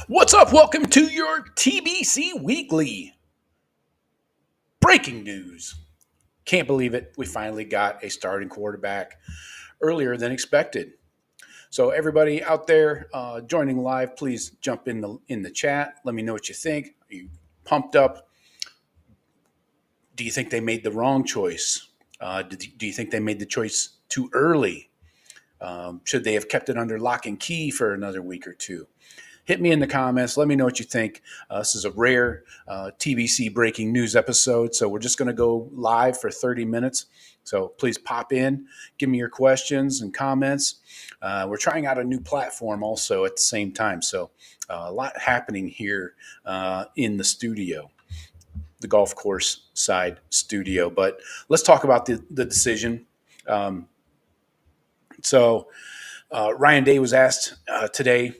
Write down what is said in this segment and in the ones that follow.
What's up? Welcome to your TBC Weekly Breaking News. Can't believe it. We finally got a starting quarterback earlier than expected. So everybody out there joining live, please jump in the chat. Let me know what you think. Are you pumped up? Do you think they made the wrong choice? Do you think they made the choice too early? Should they have kept it under lock and key for another week or two? Hit me in the comments. Let me know what you think. This is a rare TBC Breaking News episode, so we're just going to go live for 30 minutes. So please pop in, give me your questions and comments. We're trying out a new platform also at the same time, so a lot happening here in the studio, the golf course side studio. But let's talk about the decision. So Ryan Day was asked today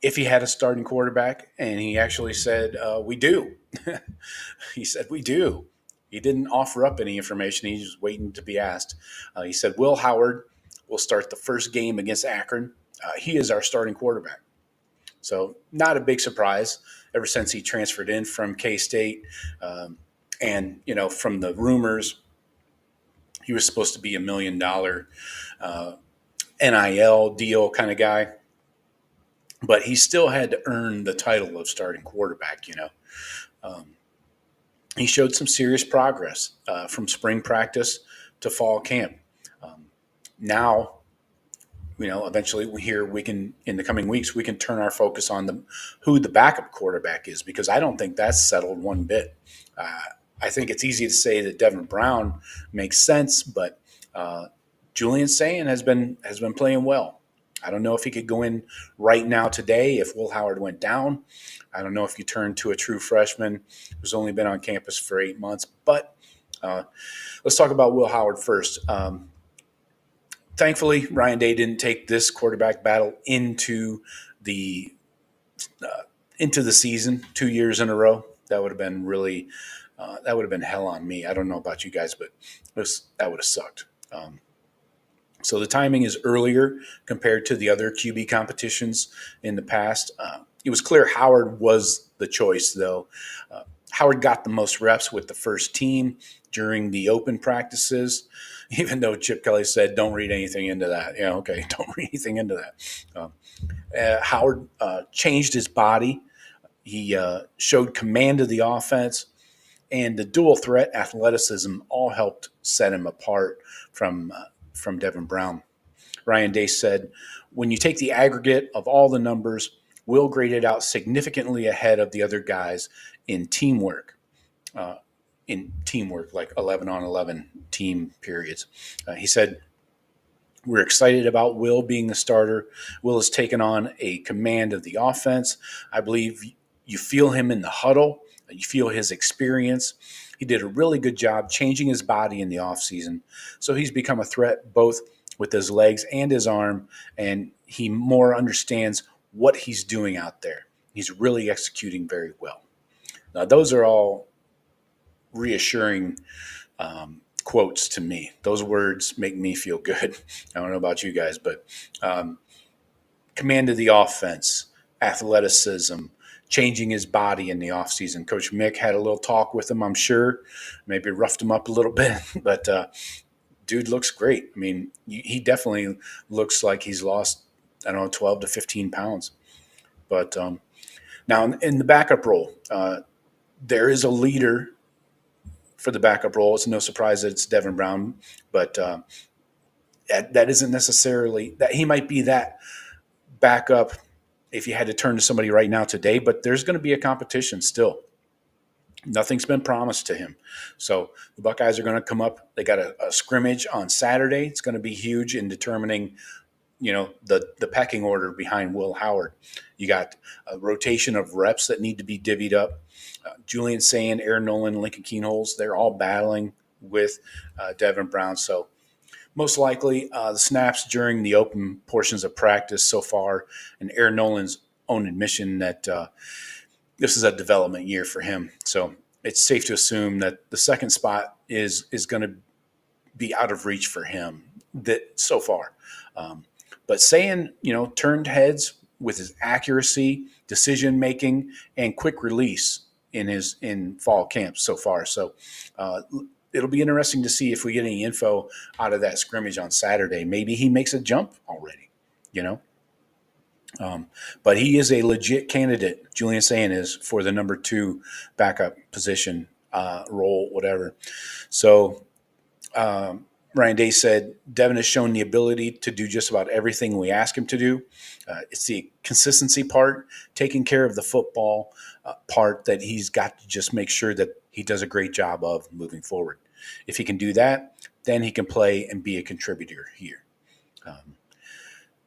if he had a starting quarterback, and he actually said, we do. He said, we do. He didn't offer up any information. He's just waiting to be asked. He said, Will Howard will start the first game against Akron. He is our starting quarterback. So not a big surprise ever since he transferred in from K-State. And, from the rumors, he was supposed to be $1 million NIL deal kind of guy. But he still had to earn the title of starting quarterback, He showed some serious progress from spring practice to fall camp. Now, eventually in the coming weeks, we can turn our focus on who the backup quarterback is, because I don't think that's settled one bit. I think it's easy to say that Devin Brown makes sense, but Julian Sayin has been playing well. I don't know if he could go in right now today if Will Howard went down. I don't know if you turn to a true freshman who's only been on campus for 8 months. But let's talk about Will Howard first. Thankfully, Ryan Day didn't take this quarterback battle into the season 2 years in a row. That would have been really that would have been hell on me. I don't know about you guys, but that would have sucked. So the timing is earlier compared to the other QB competitions in the past. It was clear Howard was the choice, though. Howard got the most reps with the first team during the open practices, even though Chip Kelly said, don't read anything into that. Yeah, okay, don't read anything into that. Howard changed his body. He showed command of the offense, and the dual threat athleticism all helped set him apart from Devin Brown. Ryan Day said, when you take the aggregate of all the numbers, Will graded out significantly ahead of the other guys in teamwork, like 11 on 11 team periods. He said, we're excited about Will being the starter. Will has taken on a command of the offense. I believe you feel him in the huddle. You feel his experience. He did a really good job changing his body in the offseason. So he's become a threat both with his legs and his arm, and he more understands what he's doing out there. He's really executing very well. Now, those are all reassuring quotes to me. Those words make me feel good. I don't know about you guys, but command of the offense, athleticism, changing his body in the offseason. Coach Mick had a little talk with him, I'm sure. Maybe roughed him up a little bit, but dude looks great. I mean, he definitely looks like he's lost, 12 to 15 pounds. But now in the backup role, there is a leader for the backup role. It's no surprise that it's Devin Brown, but that isn't necessarily that he might be that backup if you had to turn to somebody right now today, but there's going to be a competition still. Nothing's been promised to him. So the Buckeyes are going to come up. They got a scrimmage on Saturday. It's going to be huge in determining, the pecking order behind Will Howard. You got a rotation of reps that need to be divvied up. Julian Sayin, Aaron Nolan, Lincoln Keenholz, they're all battling with Devin Brown. So most likely the snaps during the open portions of practice so far, and Aaron Nolan's own admission that this is a development year for him. So it's safe to assume that the second spot is going to be out of reach for him that so far. But Sayin, turned heads with his accuracy, decision making, and quick release in fall camp so far. So it'll be interesting to see if we get any info out of that scrimmage on Saturday. Maybe he makes a jump already, But he is a legit candidate, Julian Sayin is, for the number 2 backup position, role, whatever. So Ryan Day said, Devin has shown the ability to do just about everything we ask him to do. It's the consistency part, taking care of the football part that he's got to just make sure that he does a great job of moving forward. If he can do that, then he can play and be a contributor here.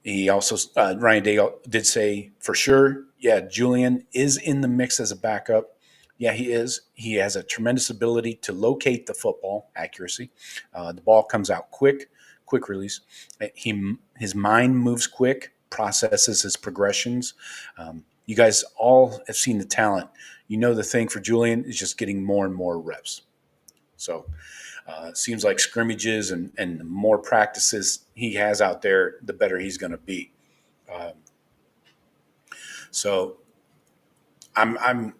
He also, Ryan Day did say for sure, yeah, Julian is in the mix as a backup. Yeah, he is. He has a tremendous ability to locate the football, accuracy. The ball comes out quick release. His mind moves quick, processes his progressions. You guys all have seen the talent. The thing for Julian is just getting more and more reps. So it seems like scrimmages and the more practices he has out there, the better he's going to be. So I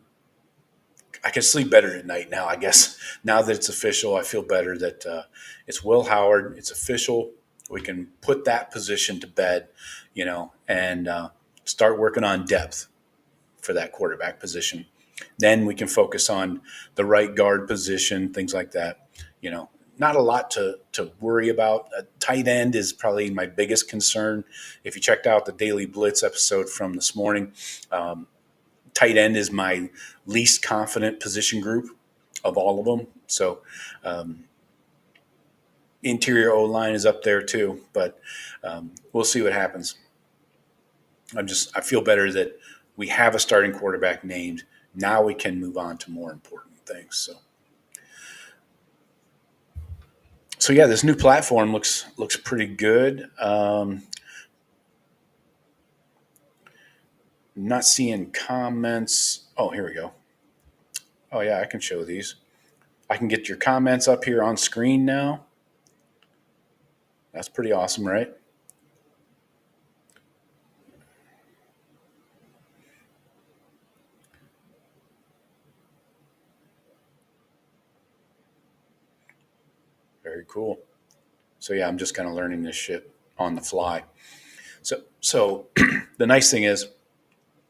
can sleep better at night now, I guess. Now that it's official, I feel better that it's Will Howard. It's official. We can put that position to bed, and start working on depth for that quarterback position. Then we can focus on the right guard position, things like that. Not a lot to worry about. A tight end is probably my biggest concern. If you checked out the Daily Blitz episode from this morning, tight end is my least confident position group of all of them. So interior O-line is up there too, but we'll see what happens. I feel better that we have a starting quarterback named. Now we can move on to more important things. So yeah, this new platform looks pretty good. Not seeing comments. Oh, here we go. Oh yeah, I can show these. I can get your comments up here on screen now. That's pretty awesome, right? Very cool. So yeah, I'm just kind of learning this shit on the fly. So the nice thing is,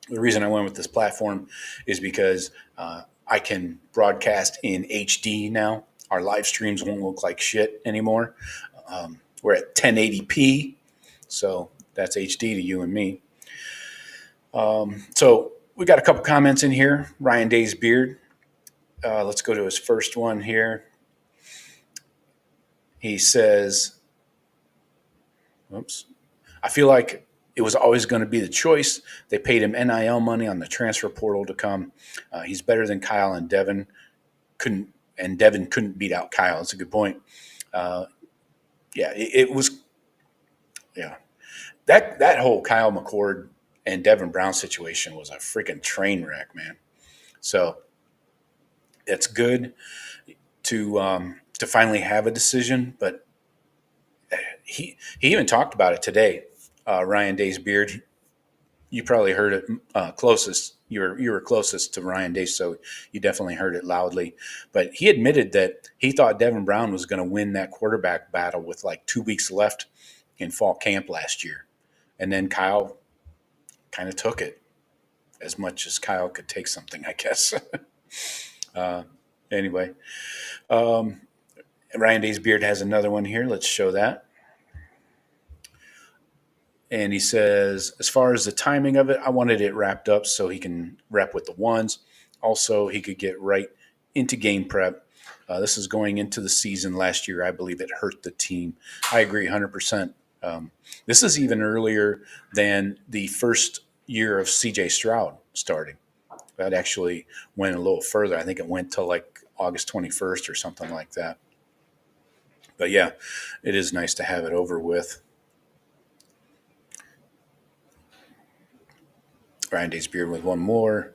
the reason I went with this platform is because I can broadcast in HD now. Our live streams won't look like shit anymore. We're at 1080p, so that's HD to you and me. So we got a couple comments in here. Ryan Day's Beard. Let's go to his first one here. He says, oops, I feel like it was always going to be the choice. They paid him NIL money on the transfer portal to come. He's better than Kyle, and Devin couldn't beat out Kyle. It's a good point. It was. Yeah, that whole Kyle McCord and Devin Brown situation was a freaking train wreck, man. So it's good to finally have a decision, but he even talked about it today. Ryan Day's Beard. You probably heard it closest. You were closest to Ryan Day, so you definitely heard it loudly. But he admitted that he thought Devin Brown was going to win that quarterback battle with like 2 weeks left in fall camp last year, and then Kyle kind of took it, as much as Kyle could take something, I guess. Anyway, Ryan Day's Beard has another one here. Let's show that. And he says, as far as the timing of it, I wanted it wrapped up so he can rep with the ones. Also, he could get right into game prep. This is going into the season last year. I believe it hurt the team. I agree 100%. This is even earlier than the first year of CJ Stroud starting. That actually went a little further. I think it went to like August 21st or something like that. But yeah, it is nice to have it over with. Ryan Day's beard with one more.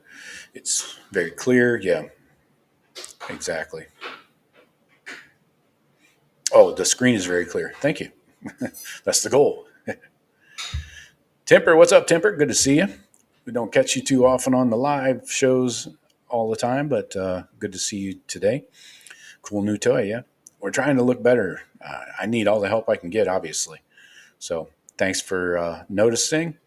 It's very clear. Yeah, exactly. Oh, the screen is very clear. Thank you. That's the goal. Temper, what's up, Temper? Good to see you. We don't catch you too often on the live shows all the time, but good to see you today. Cool new toy, yeah. We're trying to look better. I need all the help I can get, obviously. So thanks for noticing.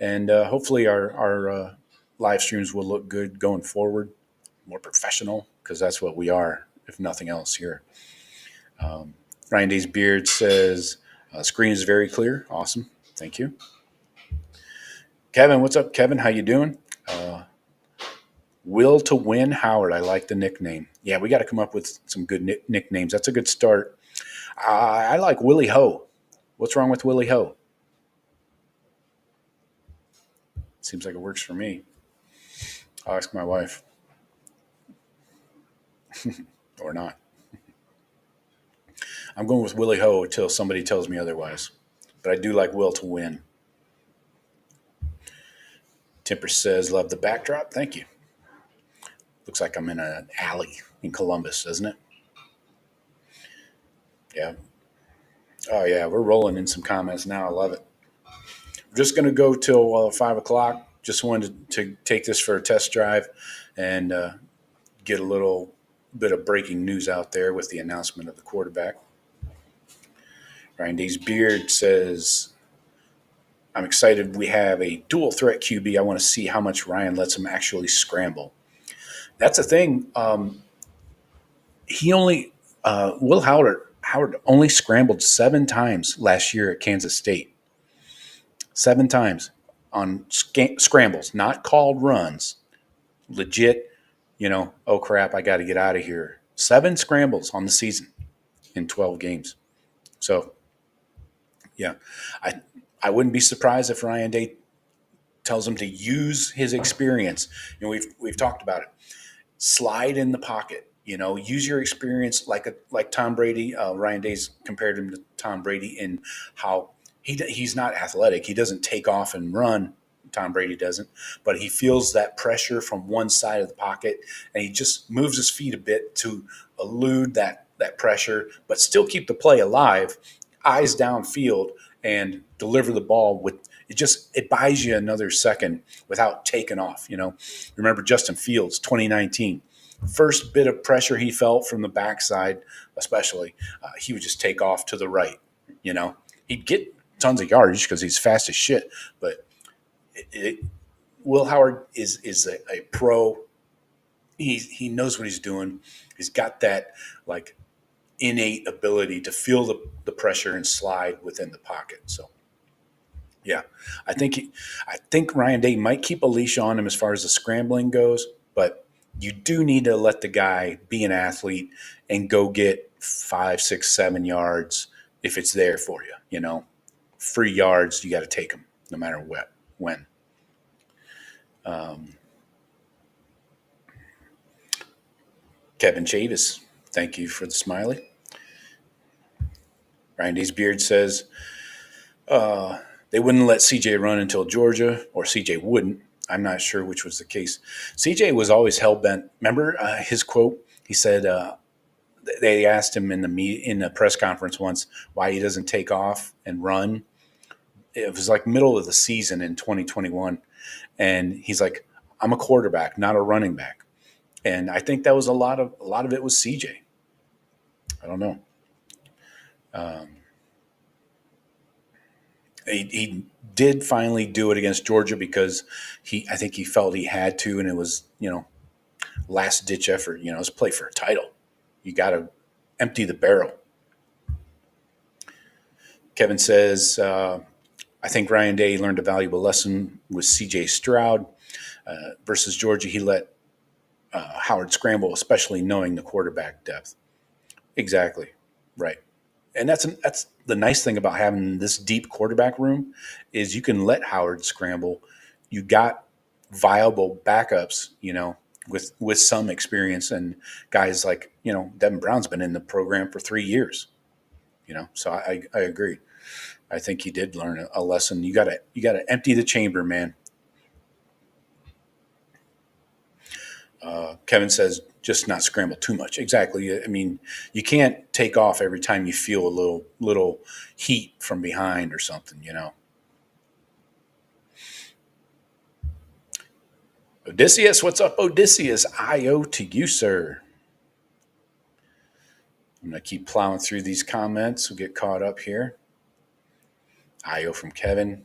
And hopefully our live streams will look good going forward, more professional, because that's what we are, if nothing else here. Ryan Day's beard says, screen is very clear. Awesome. Thank you. Kevin, what's up, Kevin? How you doing? Will to win Howard. I like the nickname. Yeah, we got to come up with some good nicknames. That's a good start. I like Willie Ho. What's wrong with Willie Ho? Seems like it works for me. I'll ask my wife. Or not. I'm going with Willie Ho until somebody tells me otherwise. But I do like Will to win. Temper says, love the backdrop. Thank you. Looks like I'm in an alley in Columbus, doesn't it? Yeah. Oh, yeah. We're rolling in some comments now. I love it. We're just going to go till 5 o'clock. Just wanted to take this for a test drive and get a little bit of breaking news out there with the announcement of the quarterback. Ryan Day's beard says, I'm excited we have a dual threat QB. I want to see how much Ryan lets him actually scramble. That's a thing. Will Howard only scrambled 7 times last year at Kansas State. 7 times on scrambles, not called runs. Legit, oh crap, I got to get out of here. 7 scrambles on the season in 12 games. So, yeah, I wouldn't be surprised if Ryan Day tells him to use his experience. We've talked about it. Slide in the pocket. Use your experience like Tom Brady. Ryan Day's compared him to Tom Brady in how he's not athletic. He doesn't take off and run. Tom Brady doesn't, but he feels that pressure from one side of the pocket, and he just moves his feet a bit to elude that pressure, but still keep the play alive, eyes downfield, and deliver the ball with it buys you another second without taking off. Remember Justin Fields, 2019, first bit of pressure he felt from the backside, especially, he would just take off to the right. He'd get tons of yardage because he's fast as shit, but Will Howard is a pro. He knows what he's doing. He's got that innate ability to feel the pressure and slide within the pocket. So, yeah, I think Ryan Day might keep a leash on him as far as the scrambling goes, but you do need to let the guy be an athlete and go get 5, 6, 7 yards if it's there for you. Free yards, you got to take them no matter what, when. Kevin Chavis, thank you for the smiley. Ryan Day's beard says they wouldn't let CJ run until Georgia, or CJ wouldn't. I'm not sure which was the case. CJ was always hell-bent. Remember his quote? He said they asked him in the press conference once why he doesn't take off and run. It was like middle of the season in 2021. And he's like, I'm a quarterback, not a running back. And I think that was a lot of it was CJ. I don't know. He did finally do it against Georgia because I think he felt he had to, and it was, last ditch effort. It's play for a title. You got to empty the barrel. Kevin says, I think Ryan Day learned a valuable lesson with C.J. Stroud versus Georgia. He let Howard scramble, especially knowing the quarterback depth. Exactly, right. And that's the nice thing about having this deep quarterback room is you can let Howard scramble. You got viable backups, with some experience, and guys like Devin Brown's been in the program for 3 years. So I agree. I think he did learn a lesson. You gotta empty the chamber, man. Kevin says just not scramble too much. Exactly. I mean, you can't take off every time you feel a little heat from behind or something. Odysseus, what's up, Odysseus? IO to you, sir. I'm gonna keep plowing through these comments. We'll get caught up here. IO from Kevin.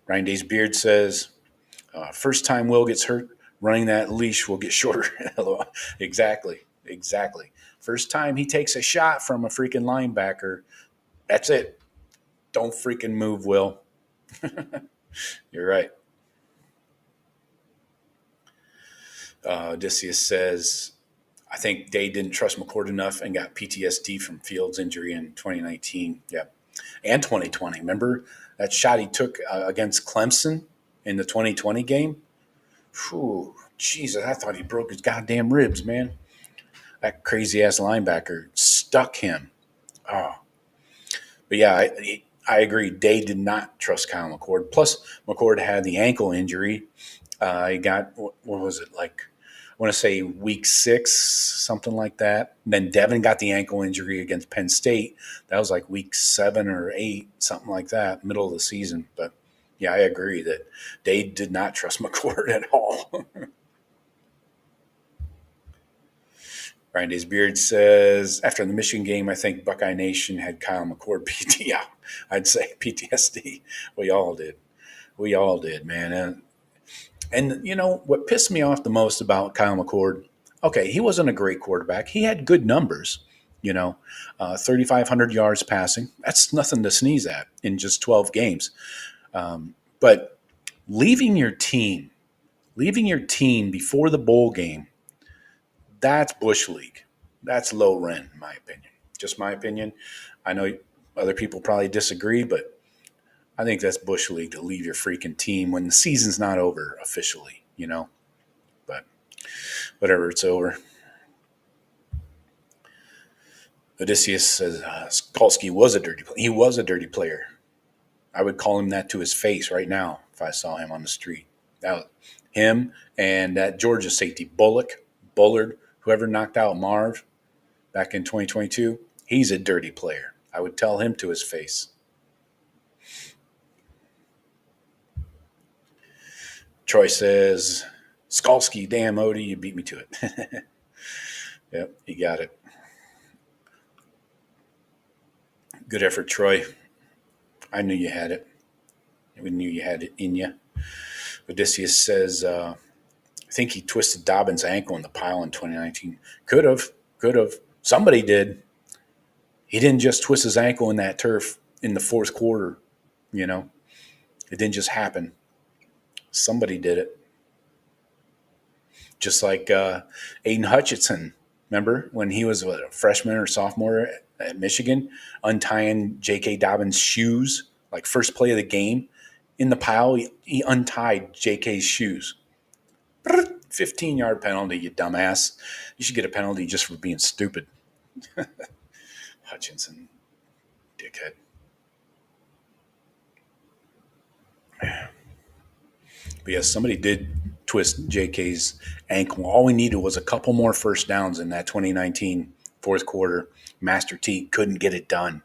Ryan Day's beard says, first time Will gets hurt, running that leash will get shorter. Exactly. First time he takes a shot from a freaking linebacker, that's it. Don't freaking move, Will. You're right. Odysseus says, I think Day didn't trust McCord enough and got PTSD from Fields' injury in 2019. Yeah. And 2020. Remember that shot he took against Clemson in the 2020 game? Whew, Jesus, I thought he broke his goddamn ribs, man. That crazy ass linebacker stuck him. Oh, but yeah, I agree. Day did not trust Kyle McCord. Plus, McCord had the ankle injury. He got what was it like? I want to say week 6, something like that. And then Devin got the ankle injury against Penn State. That was like week 7 or 8, something like that, middle of the season. But yeah, I agree that Day did not trust McCord at all. Ryan Day's Beard says, after the Michigan game, I think Buckeye Nation had Kyle McCord PT. Yeah, I'd say PTSD. We all did. We all did, man. And what pissed me off the most about Kyle McCord, okay, he wasn't a great quarterback. He had good numbers, 3,500 yards passing. That's nothing to sneeze at in just 12 games. But leaving your team before the bowl game, that's Bush League. That's low rent, in my opinion. Just my opinion. I know other people probably disagree, but I think that's Bush League to leave your freaking team when the season's not over officially, But whatever, it's over. Odysseus says Skalski was a dirty player. He was a dirty player. I would call him that to his face right now if I saw him on the street. That him and that Georgia safety, Bullard, whoever knocked out Marv back in 2022, he's a dirty player. I would tell him to his face. Troy says, Skalski, damn, Odie, you beat me to it. Yep, you got it. Good effort, Troy. I knew you had it. We knew you had it in you. Odysseus says, I think he twisted Dobbins' ankle in the pile in 2019. Could have. Somebody did. He didn't just twist his ankle in that turf in the fourth quarter. It didn't just happen. Somebody did it. Just like Aiden Hutchinson. Remember when he was a freshman or sophomore at Michigan, untying J.K. Dobbins' shoes, like first play of the game in the pile, he untied J.K.'s shoes. 15-yard penalty, you dumbass. You should get a penalty just for being stupid. Hutchinson, dickhead. But yes, somebody did twist JK's ankle. All we needed was a couple more first downs in that 2019 fourth quarter. Master T couldn't get it done.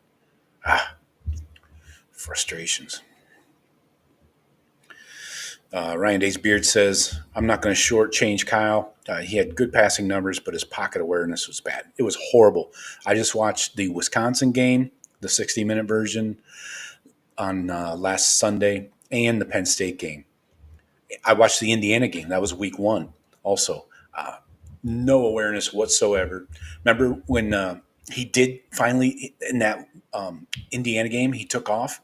Frustrations. Ryan Day's Beard says, I'm not going to shortchange Kyle. He had good passing numbers, but his pocket awareness was bad. It was horrible. I just watched the Wisconsin game, the 60-minute version on last Sunday, and the Penn State game. I watched the Indiana game. That was week 1 also. No awareness whatsoever. Remember when he did finally, in that Indiana game, he took off?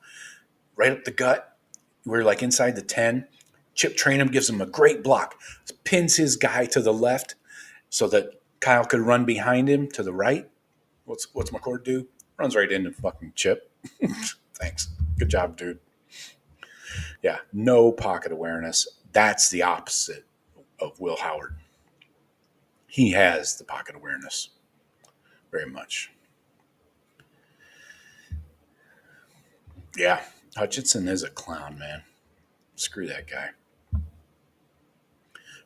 right up the gut. We're like inside the 10. Chip Trainum gives him a great block, pins his guy to the left so that Kyle could run behind him to the right. What's McCord do? Runs right into fucking Chip. Thanks. Good job, dude. Yeah, no pocket awareness. That's the opposite of Will Howard. He has the pocket awareness very much. Yeah, Hutchinson is a clown, man. Screw that guy.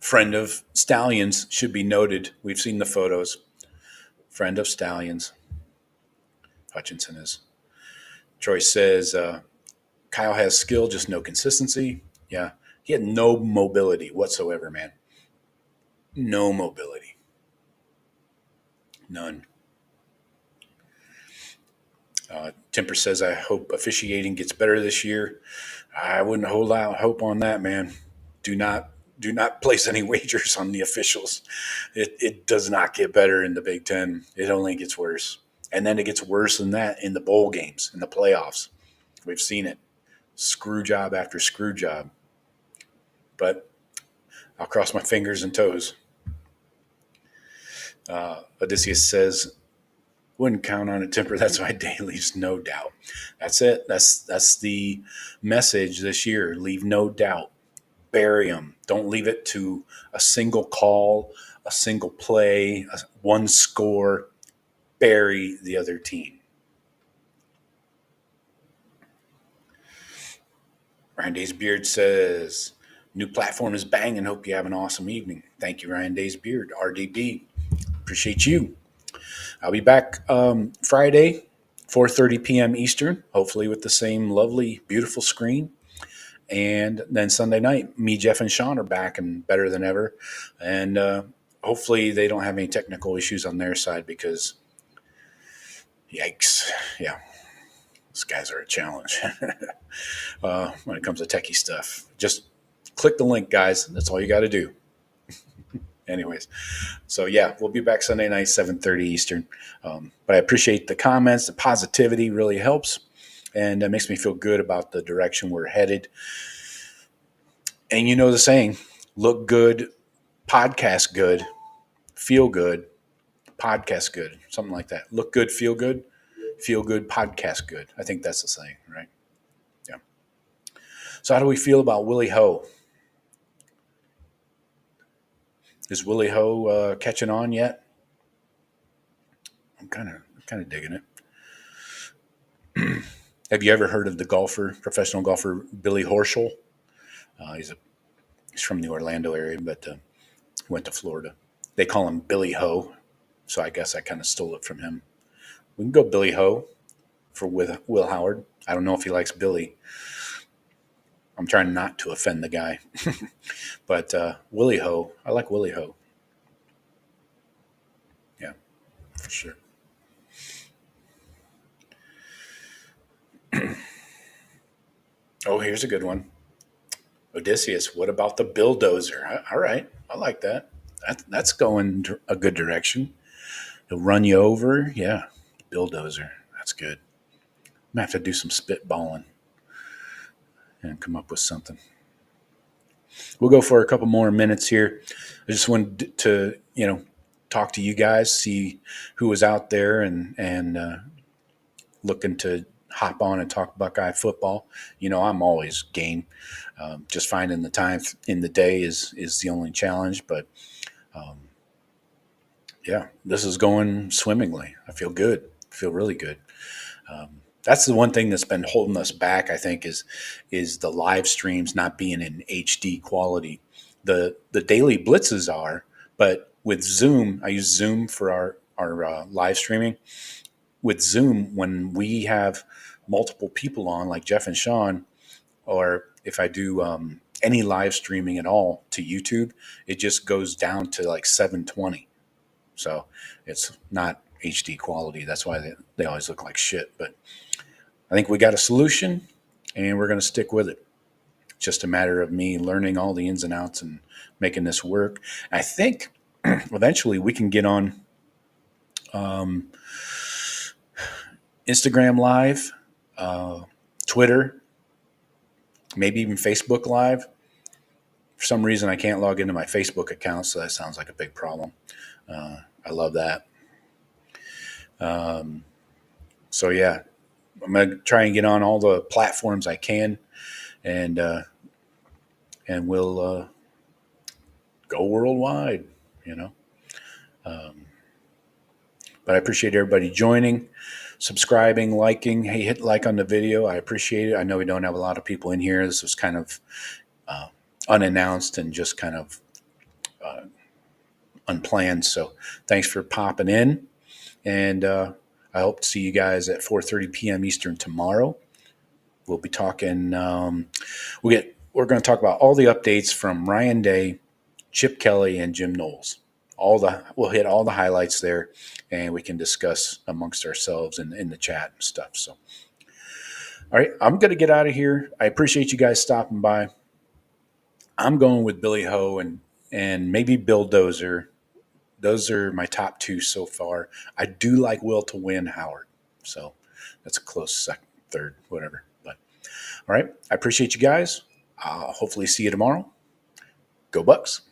Friend of Stallions should be noted. We've seen the photos. Friend of Stallions. Hutchinson is. Troy says, Kyle has skill, just no consistency. Yeah, he had no mobility whatsoever, man. No mobility. None. Temper says, I hope officiating gets better this year. I wouldn't hold out hope on that, man. Do not place any wagers on the officials. It does not get better in the Big Ten. It only gets worse. And then it gets worse than that in the bowl games, in the playoffs. We've seen it. Screw job after screw job. But I'll cross my fingers and toes. Odysseus says, wouldn't count on it, Temper. That's my dailies, no doubt. That's it. That's the message this year. Leave no doubt. Bury them. Don't leave it to a single call, a single play, one score. Bury the other team. Ryan Days Beard says, new platform is banging. Hope you have an awesome evening. Thank you, Ryan Days Beard. RDB. Appreciate you. I'll be back Friday, 4:30 p.m. Eastern, hopefully with the same lovely, beautiful screen. And then Sunday night, me, Jeff, and Sean are back and better than ever. And hopefully they don't have any technical issues on their side because, yikes, yeah, these guys are a challenge when it comes to techie stuff. Just click the link, guys. That's all you got to do. Anyways, so yeah, we'll be back Sunday night, 7:30 Eastern. But I appreciate the comments. The positivity really helps, and it makes me feel good about the direction we're headed. And you know the saying, look good, podcast good, feel good, podcast good, something like that. Look good, feel good, podcast good. I think that's the saying, right? Yeah. So how do we feel about Willie Ho? Is Willie Ho catching on yet? I'm kind of digging it. Have you ever heard of the professional golfer Billy Horschel? He's from the Orlando area, but he went to Florida. They call him Billy Ho, so I guess I kind of stole it from him. We can go Billy Ho for Will Howard. I don't know if he likes Billy. I'm trying not to offend the guy. But Willie Ho, I like Willie Ho. Yeah, for sure. Oh, here's a good one. Odysseus, what about the bulldozer? All right, I like that. That's going a good direction. He'll run you over. Yeah, bulldozer. That's good. I'm going to have to do some spitballing and come up with something. We'll go for a couple more minutes here. I just wanted to, talk to you guys, see who was out there and looking to hop on and talk Buckeye football. I'm always game. Just finding the time in the day is the only challenge. But, yeah, this is going swimmingly. I feel good. I feel really good. That's the one thing that's been holding us back, I think, is the live streams not being in HD quality. The daily blitzes are, but with Zoom, I use Zoom for our live streaming. With Zoom, when we have multiple people on, like Jeff and Sean, or if I do any live streaming at all to YouTube, it just goes down to like 720. So it's not HD quality. That's why they always look like shit. But I think we got a solution, and we're going to stick with it. It's just a matter of me learning all the ins and outs and making this work. I think eventually we can get on Instagram Live, Twitter, maybe even Facebook Live. For some reason, I can't log into my Facebook account, so that sounds like a big problem. I love that. So yeah, I'm gonna try and get on all the platforms I can, and we'll go worldwide. You know, but I appreciate everybody joining, subscribing, liking. Hey, hit like on the video. I appreciate it. I know we don't have a lot of people in here. This was kind of unannounced and just kind of unplanned. So thanks for popping in, and I hope to see you guys at 4:30 p.m. Eastern tomorrow. We'll be talking. We're going to talk about all the updates from Ryan Day, Chip Kelly, and Jim Knowles. We'll hit all the highlights there, and we can discuss amongst ourselves in the chat and stuff. So, all right, I'm going to get out of here. I appreciate you guys stopping by. I'm going with Billy Ho and maybe Bill Dozer. Those are my top two so far. I do like Will to win Howard, so that's a close second, third, whatever. But all right, I appreciate you guys. I'll hopefully see you tomorrow. Go Bucks.